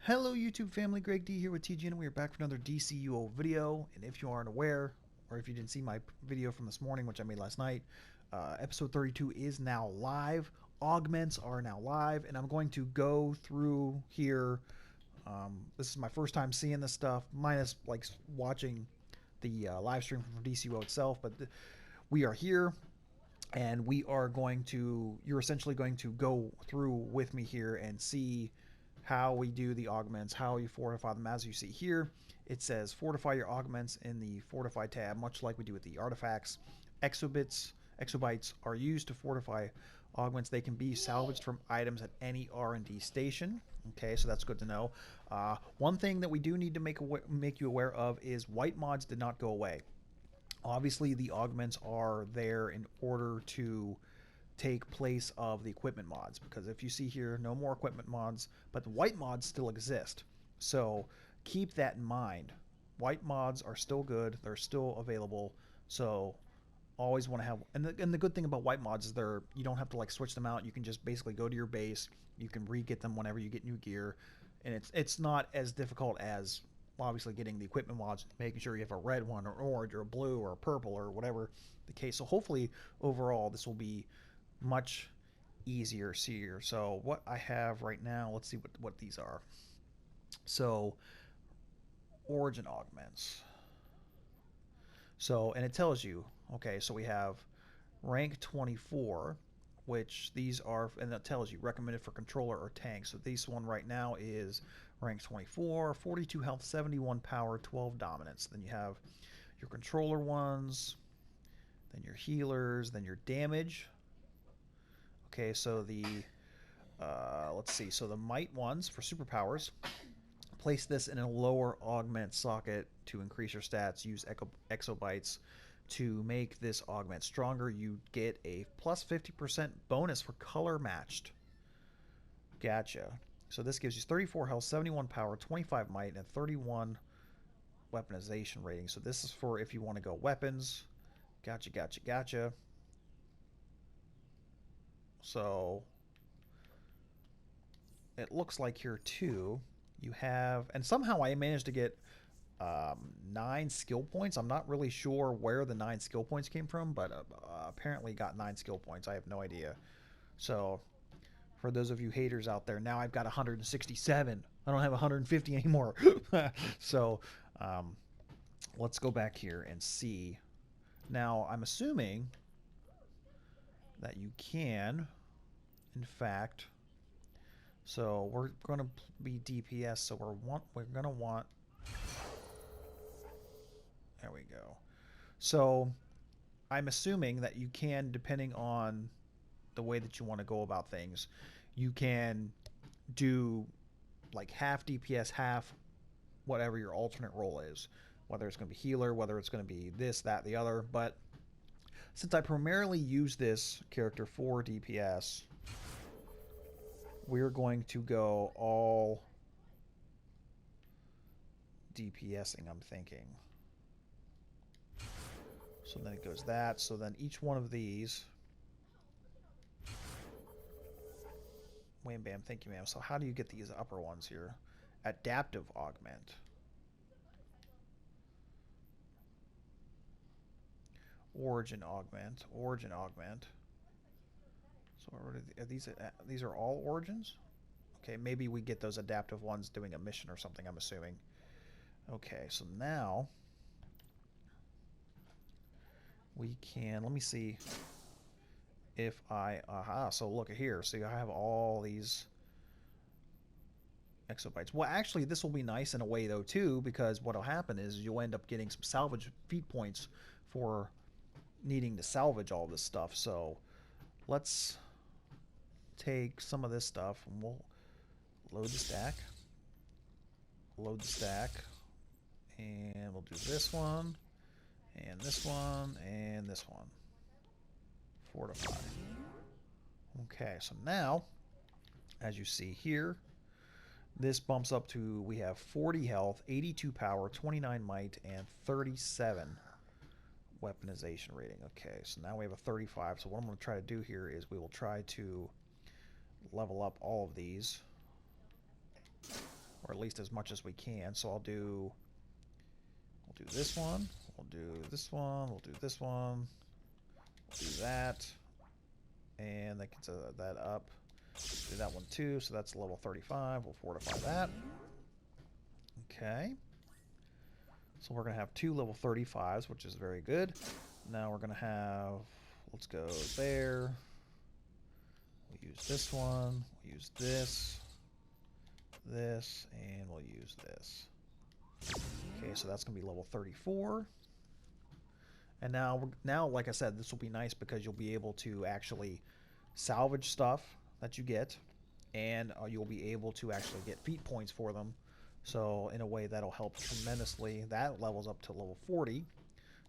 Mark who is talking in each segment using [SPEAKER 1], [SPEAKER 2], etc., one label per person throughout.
[SPEAKER 1] Hello YouTube family, Greg D here with TGN, and we are back for another DCUO video. And if you aren't aware, or if you didn't see my video from this morning, which I made last night, episode 32 is now live. Augments are now live, and I'm going to go through here. This is my first time seeing this stuff, minus like watching the live stream from DCUO itself, but we are here. And we are going to, you're essentially going to go through with me here and see how we do the augments, how you fortify them. As you see here, it says fortify your augments in the fortify tab, much like we do with the artifacts. Exobytes are used to fortify augments. They can be salvaged from items at any R&D station. Okay, so that's good to know. One thing that we do need to make you aware of is white mods did not go away. Obviously, the augments are there in order to take place of the equipment mods, because if you see here, no more equipment mods, but the white mods still exist. So keep that in mind. White mods are still good. They're still available. So always want to have, and the good thing about white mods is you don't have to like switch them out. You can just basically go to your base. You can re-get them whenever you get new gear, and it's not as difficult as obviously getting the equipment mods, making sure you have a red one or orange or a blue or a purple or whatever the case. So hopefully overall this will be much easier here. So what I have right now, let's see what these are. So origin augments. So, and it tells you, okay, so we have rank 24, which these are, and that tells you recommended for controller or tank. So this one right now is rank 24, 42 health, 71 power, 12 dominance. Then you have your controller ones, then your healers, then your damage. Okay, so the, let's see, so the might ones for superpowers, place this in a lower augment socket to increase your stats. Use exobytes to make this augment stronger. You get a plus 50% bonus for color matched. Gotcha. So this gives you 34 health, 71 power, 25 might, and 31 weaponization rating. So this is for if you want to go weapons. Gotcha. So it looks like here too you have, and somehow I managed to get 9 skill points. I'm not really sure where the 9 skill points came from, but apparently got 9 skill points. I have no idea. So for those of you haters out there, now I've got 167. I don't have 150 anymore. So let's go back here and see. Now I'm assuming that you can, in fact, so we're going to be DPS, so we're going to want, there we go. So I'm assuming that you can, depending on the way that you want to go about things, you can do like half DPS, half whatever your alternate role is, whether it's going to be healer, whether it's going to be this, that, the other. But since I primarily use this character for DPS, we're going to go all DPSing, I'm thinking. So then it goes that. So then each one of these. Wham bam, thank you, ma'am. So how do you get these upper ones here? Adaptive augment. Origin augment. So are these are all origins? Okay, maybe we get those adaptive ones doing a mission or something, I'm assuming. Okay, so now we can, let me see if so look at here. See, I have all these exobytes. Well, actually, this will be nice in a way, though, too, because what will happen is you'll end up getting some salvage feat points for needing to salvage all this stuff. So let's take some of this stuff and we'll load the stack, and we'll do this one, and this one, and this one. Fortify. Okay, so now, as you see here, this bumps up to, we have 40 health, 82 power, 29 might, and 37 weaponization rating. Okay, so now we have a 35. So what I'm going to try to do here is we will try to level up all of these, or at least as much as we can. So we'll do this one, we'll do this one, we'll do this one, we'll do that, and that gets that up. Do that one too, so that's level 35. We'll fortify that. Okay. So we're going to have 2 level 35s, which is very good. Now we're going to have, let's go there. We'll use this one, we'll use this, and we'll use this. Okay, so that's going to be level 34. And now, like I said, this will be nice because you'll be able to actually salvage stuff that you get, and you'll be able to actually get feat points for them. So in a way that'll help tremendously. That levels up to level 40.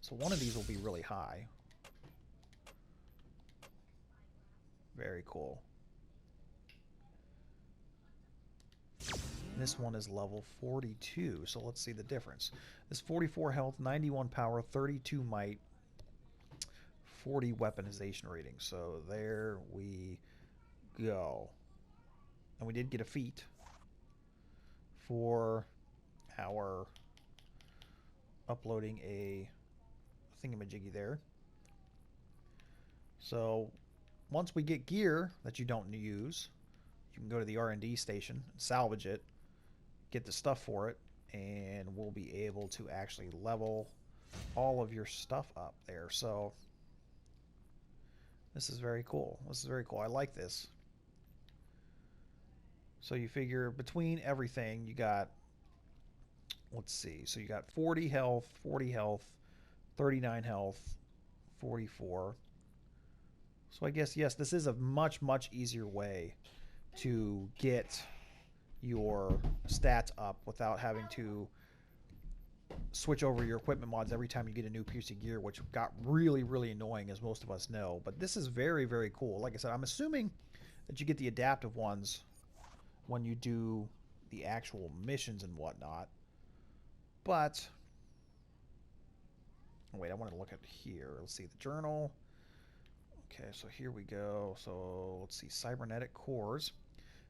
[SPEAKER 1] So one of these will be really high. Very cool. This one is level 42, so let's see the difference. This 44 health, 91 power, 32 might, 40 weaponization rating. So there we go. And we did get a feat for our uploading a thingamajiggy there. So once we get gear that you don't use, you can go to the R&D station and salvage it, get the stuff for it, and we'll be able to actually level all of your stuff up there. So this is very cool. This is very cool. I like this. So you figure between everything, you got, let's see, so you got 40 health, 39 health, 44. So I guess, yes, this is a much, much easier way to get your stats up without having to switch over your equipment mods every time you get a new piece of gear, which got really, really annoying, as most of us know. But this is very, very cool. Like I said, I'm assuming that you get the adaptive ones when you do the actual missions and whatnot. But wait, I want to look at here. Let's see the journal. Okay, so here we go. So let's see, cybernetic cores.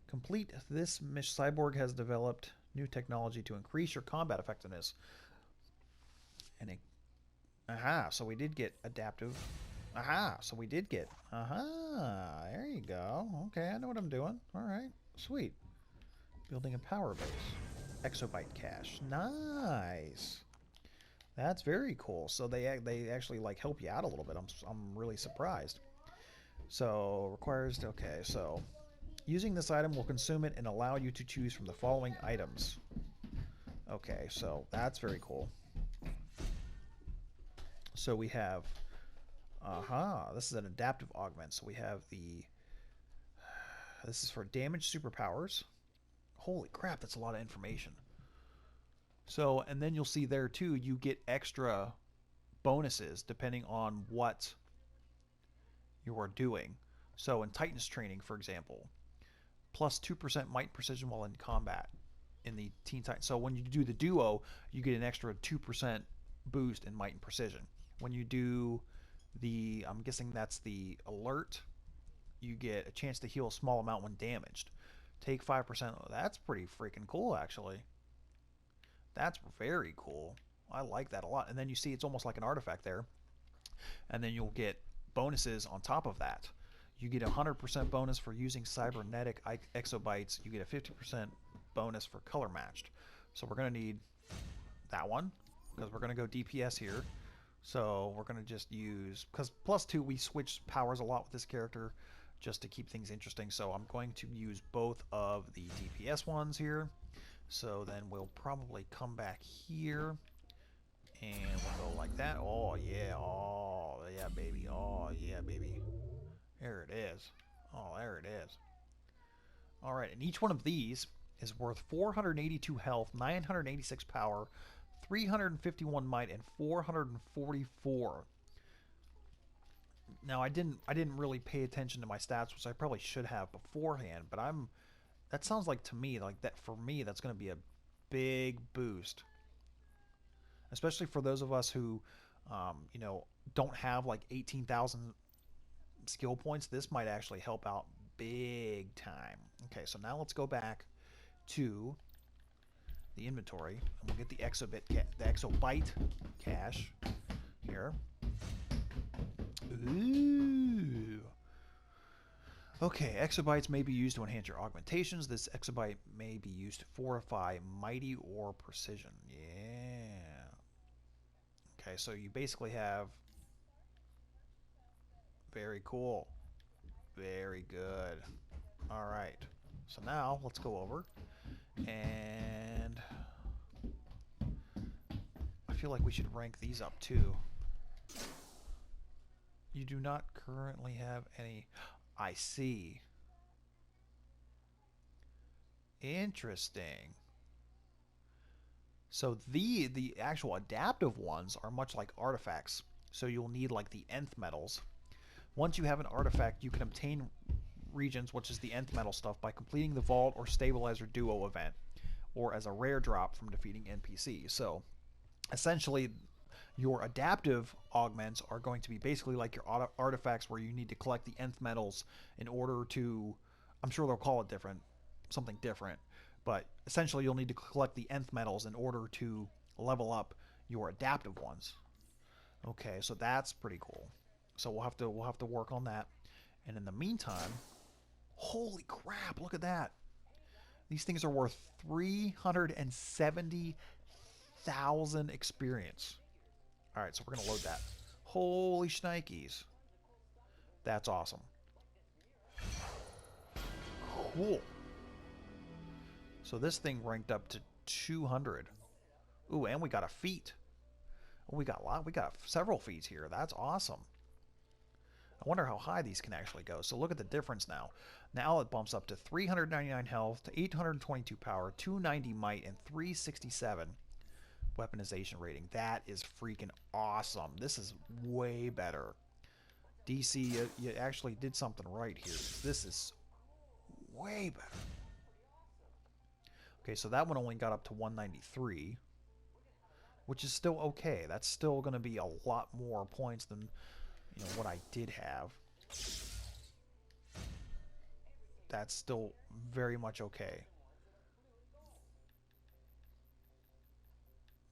[SPEAKER 1] Complete this mission. Cyborg has developed new technology to increase your combat effectiveness. And aha, so we did get adaptive. Aha, so we did get. Aha, there you go. Okay, I know what I'm doing. All right, sweet. Building a power base. Exobyte cache. Nice. That's very cool. So they actually like help you out a little bit. I'm really surprised. So requires, okay, so using this item will consume it and allow you to choose from the following items. Okay, so that's very cool. So we have, this is an adaptive augment. So we have this is for damage superpowers. Holy crap, that's a lot of information. So, and then you'll see there too, you get extra bonuses depending on what you are doing. So in Titan's training, for example, plus 2% might precision while in combat in the Teen Titan. So when you do the duo, you get an extra 2% boost in might and precision. When you do the, I'm guessing that's the alert, you get a chance to heal a small amount when damaged. Take 5%. That's pretty freaking cool, actually. That's very cool. I like that a lot. And then you see it's almost like an artifact there. And then you'll get bonuses on top of that. You get a 100% bonus for using cybernetic exobytes. You get a 50% bonus for color matched. So we're going to need that one because we're going to go DPS here. So we're going to just use, because +2 we switch powers a lot with this character just to keep things interesting. So I'm going to use both of the DPS ones here. So then we'll probably come back here and we'll go like that. Oh yeah, baby. Oh yeah, baby. There it is. Oh, there it is. All right, and each one of these is worth 482 health, 986 power, 351 might, and 444. Now I didn't really pay attention to my stats, which I probably should have beforehand, but that sounds like to me like that for me that's going to be a big boost, especially for those of us who you know, don't have like 18,000 skill points. This might actually help out big time. Okay, so now let's go back to the inventory, and we'll get the exobyte cache here. Ooh. Okay, exobytes may be used to enhance your augmentations. This exobyte may be used to fortify mighty or precision. Yeah. Okay, so you basically have... Very cool. Very good. All right. So now let's go over and I feel like we should rank these up too. You do not currently have any... I see. Interesting. So the actual adaptive ones are much like artifacts. So you'll need like the nth metals. Once you have an artifact, you can obtain regions, which is the nth metal stuff, by completing the Vault or Stabilizer Duo event, or as a rare drop from defeating NPCs. So essentially, your adaptive augments are going to be basically like your artifacts, where you need to collect the nth metals in order to... I'm sure they'll call it something different, but essentially you'll need to collect the nth metals in order to level up your adaptive ones. Okay, so that's pretty cool. So we'll have to work on that. And in the meantime, holy crap, look at that. These things are worth 370,000 experience. All right, so we're going to load that. Holy shnikes. That's awesome. Cool. So this thing ranked up to 200. Ooh, and we got a feat. We got several feats here. That's awesome. I wonder how high these can actually go. So look at the difference now. Now it bumps up to 399 health, to 822 power, 290 might, and 367 weaponization rating. That is freaking awesome. This is way better. DC, you actually did something right here. This is way better. Okay, so that one only got up to 193, which is still okay. That's still going to be a lot more points than, you know, what I did have. That's still very much okay.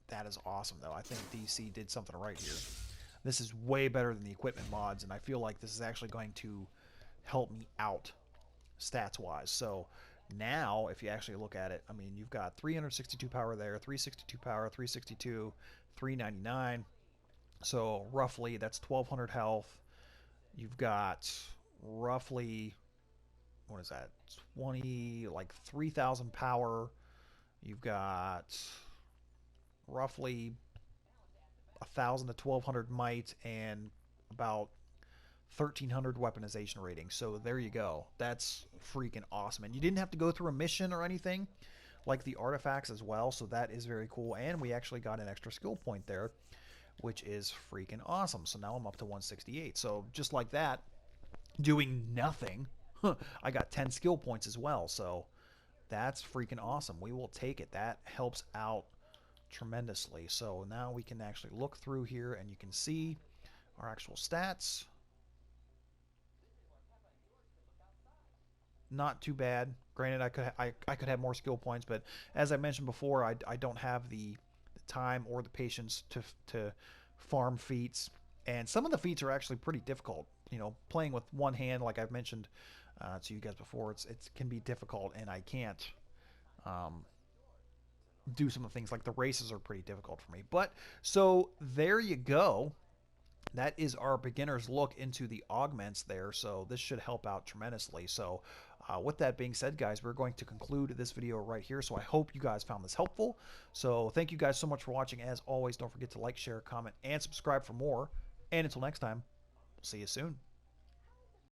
[SPEAKER 1] That is awesome, though. I think DC did something right here. This is way better than the equipment mods, and I feel like this is actually going to help me out stats-wise. So now, if you actually look at it, I mean, you've got 362 power there, 362 power, 362, 399. So roughly, that's 1,200 health. You've got roughly, what is that, 3,000 power. You've got roughly 1,000 to 1,200 might and about 1,300 weaponization rating. So there you go. That's freaking awesome. And you didn't have to go through a mission or anything like the artifacts as well. So that is very cool. And we actually got an extra skill point there, which is freaking awesome. So now I'm up to 168. So just like that, doing nothing, I got 10 skill points as well. So that's freaking awesome. We will take it. That helps out tremendously. So now we can actually look through here and you can see our actual stats. Not too bad. Granted, I could have more skill points, but as I mentioned before, I don't have the time or the patience to farm feats, and some of the feats are actually pretty difficult. You know, playing with one hand, like I've mentioned to you guys before, it can be difficult, and I can't do some of the things like the races are pretty difficult for me. But so there you go. That is our beginner's look into the augments there, so this should help out tremendously. So with that being said, guys, we're going to conclude this video right here. So I hope you guys found this helpful. So thank you guys so much for watching. As always, don't forget to like, share, comment, and subscribe for more. And until next time, see you soon.